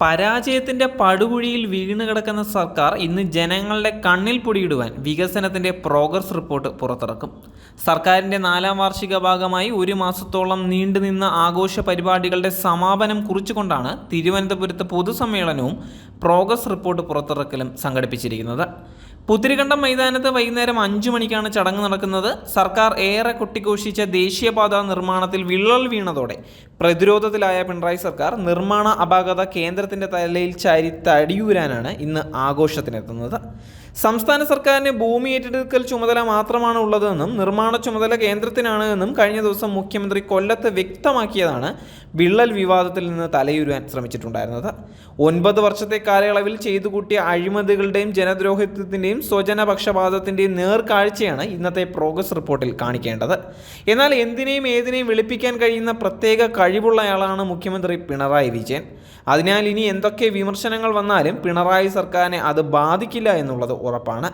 പരാജയത്തിൻ്റെ പടുകുഴിയിൽ വീണ് കിടക്കുന്ന സർക്കാർ ഇന്ന് ജനങ്ങളുടെ കണ്ണിൽ പൊടിയിടുവാൻ വികസനത്തിൻ്റെ പ്രോഗ്രസ് റിപ്പോർട്ട് പുറത്തിറക്കും. സർക്കാരിൻ്റെ 4ാം വാർഷിക ഭാഗമായി ഒരു മാസത്തോളം നീണ്ടുനിന്ന ആഘോഷ പരിപാടികളുടെ സമാപനം കുറിച്ചുകൊണ്ടാണ് തിരുവനന്തപുരത്ത് പൊതുസമ്മേളനവും പ്രോഗ്രസ് റിപ്പോർട്ട് പുറത്തിറക്കലും സംഘടിപ്പിച്ചിരിക്കുന്നത്. പുത്തിരിക്കണ്ടം മൈതാനത്ത് വൈകുന്നേരം 5 മണിക്കാണ് ചടങ്ങ് നടക്കുന്നത്. സർക്കാർ ഏറെ കൊട്ടിഘോഷിച്ച ദേശീയപാത നിർമ്മാണത്തിൽ വിള്ളൽ വീണതോടെ പ്രതിരോധത്തിലായ പിണറായി സർക്കാർ നിർമ്മാണ അപാകത കേന്ദ്രത്തിൻ്റെ തലയിൽ ചാരി തടിയൂരാനാണ് ഇന്ന് ആഘോഷത്തിനെത്തുന്നത്. സംസ്ഥാന സർക്കാരിന് ഭൂമി ഏറ്റെടുക്കൽ ചുമതല മാത്രമാണ് ഉള്ളതെന്നും നിർമ്മാണ ചുമതല കേന്ദ്രത്തിനാണ് എന്നും കഴിഞ്ഞ ദിവസം മുഖ്യമന്ത്രി കൊല്ലത്ത് വ്യക്തമാക്കിയതാണ് വിള്ളൽ വിവാദത്തിൽ നിന്ന് തലയൂരാൻ ശ്രമിച്ചിട്ടുണ്ടായിരുന്നത്. 9 വർഷത്തെ കാലയളവിൽ ചെയ്തു കൂട്ടിയ അഴിമതികളുടെയും ജനദ്രോഹത്വത്തിൻ്റെയും സ്വജനപക്ഷപാതത്തിൻ്റെയും നേർക്കാഴ്ചയാണ് ഇന്നത്തെ പ്രോഗ്രസ് റിപ്പോർട്ടിൽ കാണിക്കേണ്ടത്. എന്നാൽ എന്തിനേയും ഏതിനേയും വെളുപ്പിക്കാൻ കഴിയുന്ന പ്രത്യേക കഴിവുള്ളയാളാണ് മുഖ്യമന്ത്രി പിണറായി വിജയൻ. അതിനാൽ ഇനി എന്തൊക്കെ വിമർശനങ്ങൾ വന്നാലും പിണറായി സർക്കാരിനെ അത് ബാധിക്കില്ല എന്നുള്ളത് ഉറപ്പാണ്.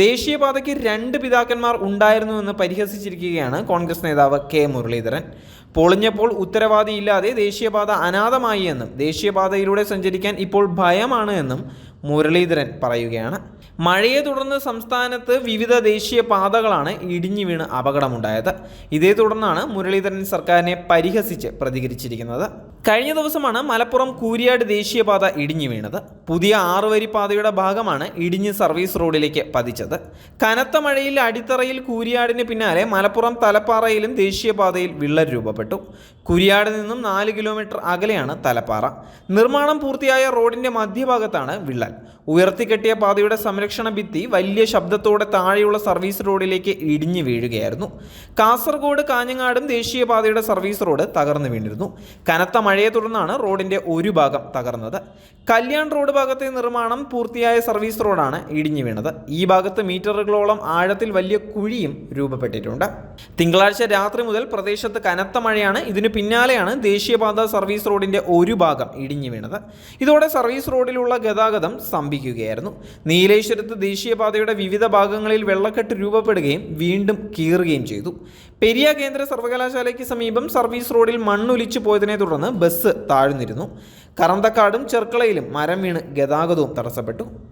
ദേശീയപാതയ്ക്ക് 2 പിതാക്കന്മാർ ഉണ്ടായിരുന്നുവെന്ന് പരിഹസിച്ചിരിക്കുകയാണ് കോൺഗ്രസ് നേതാവ് കെ മുരളീധരൻ. പൊളിഞ്ഞപ്പോൾ ഉത്തരവാദിയില്ലാതെ ദേശീയപാത അനാഥമായി എന്നും ദേശീയപാതയിലൂടെ സഞ്ചരിക്കാൻ ഇപ്പോൾ ഭയമാണ് എന്നും മുരളീധരൻ പറയുകയാണ്. മഴയെ തുടർന്ന് സംസ്ഥാനത്ത് വിവിധ ദേശീയപാതകളാണ് ഇടിഞ്ഞു വീണ് അപകടമുണ്ടായത്. ഇതേ തുടർന്നാണ് മുരളീധരൻ സർക്കാരിനെ പരിഹസിച്ച് പ്രതികരിച്ചിരിക്കുന്നത്. കഴിഞ്ഞ ദിവസമാണ് മലപ്പുറം കൂരിയാട് ദേശീയപാത ഇടിഞ്ഞു വീണത്. പുതിയ 6 വരി പാതയുടെ ഭാഗമാണ് ഇടിഞ്ഞ് സർവീസ് റോഡിലേക്ക് പതിച്ചത്. കനത്ത മഴയിൽ അടിത്തറയിൽ കൂരിയാടിന് പിന്നാലെ മലപ്പുറം തലപ്പാറയിലും ദേശീയപാതയിൽ വിള്ളൽ രൂപപ്പെട്ടു. കുരിയാട് നിന്നും 4 കിലോമീറ്റർ അകലെയാണ് തലപ്പാറ. നിർമ്മാണം പൂർത്തിയായ റോഡിന്റെ മധ്യഭാഗത്താണ് വിള്ളൽ. ഉയർത്തിക്കെട്ടിയ പാതയുടെ സംരക്ഷണ ഭിത്തി വലിയ ശബ്ദത്തോടെ താഴെയുള്ള സർവീസ് റോഡിലേക്ക് ഇടിഞ്ഞു വീഴുകയായിരുന്നു. കാസർഗോഡ് കാഞ്ഞങ്ങാടും ദേശീയപാതയുടെ സർവീസ് റോഡ് തകർന്നു വീണിരുന്നു. കനത്ത മഴയെ തുടർന്നാണ് റോഡിന്റെ ഒരു ഭാഗം തകർന്നത്. കല്യാൺ റോഡ് ഭാഗത്തെ നിർമ്മാണം പൂർത്തിയായ സർവീസ് റോഡാണ് ഇടിഞ്ഞു വീണത്. ഈ ഭാഗത്ത് മീറ്ററുകളോളം ആഴത്തിൽ വലിയ കുഴിയും രൂപപ്പെട്ടിട്ടുണ്ട്. തിങ്കളാഴ്ച രാത്രി മുതൽ പ്രദേശത്ത് കനത്ത മഴയാണ്. ഇതിനു പിന്നാലെയാണ് ദേശീയപാത സർവീസ് റോഡിന്റെ ഒരു ഭാഗം ഇടിഞ്ഞു വീണത്. ഇതോടെ സർവീസ് റോഡിലുള്ള ഗതാഗതം സ്തംഭിക്കുകയായിരുന്നു. നീലേശ്വരത്ത് ദേശീയപാതയുടെ വിവിധ ഭാഗങ്ങളിൽ വെള്ളക്കെട്ട് രൂപപ്പെടുകയും വീണ്ടും കീറുകയും ചെയ്തു. പെരിയ കേന്ദ്ര സർവകലാശാലയ്ക്ക് സമീപം സർവീസ് റോഡിൽ മണ്ണൊലിച്ചു പോയതിനെ തുടർന്ന് ബസ് താഴ്ന്നിരുന്നു. കറന്തക്കാടും ചെർക്കളയിലും മരം വീണ് ഗതാഗതവും തടസ്സപ്പെട്ടു.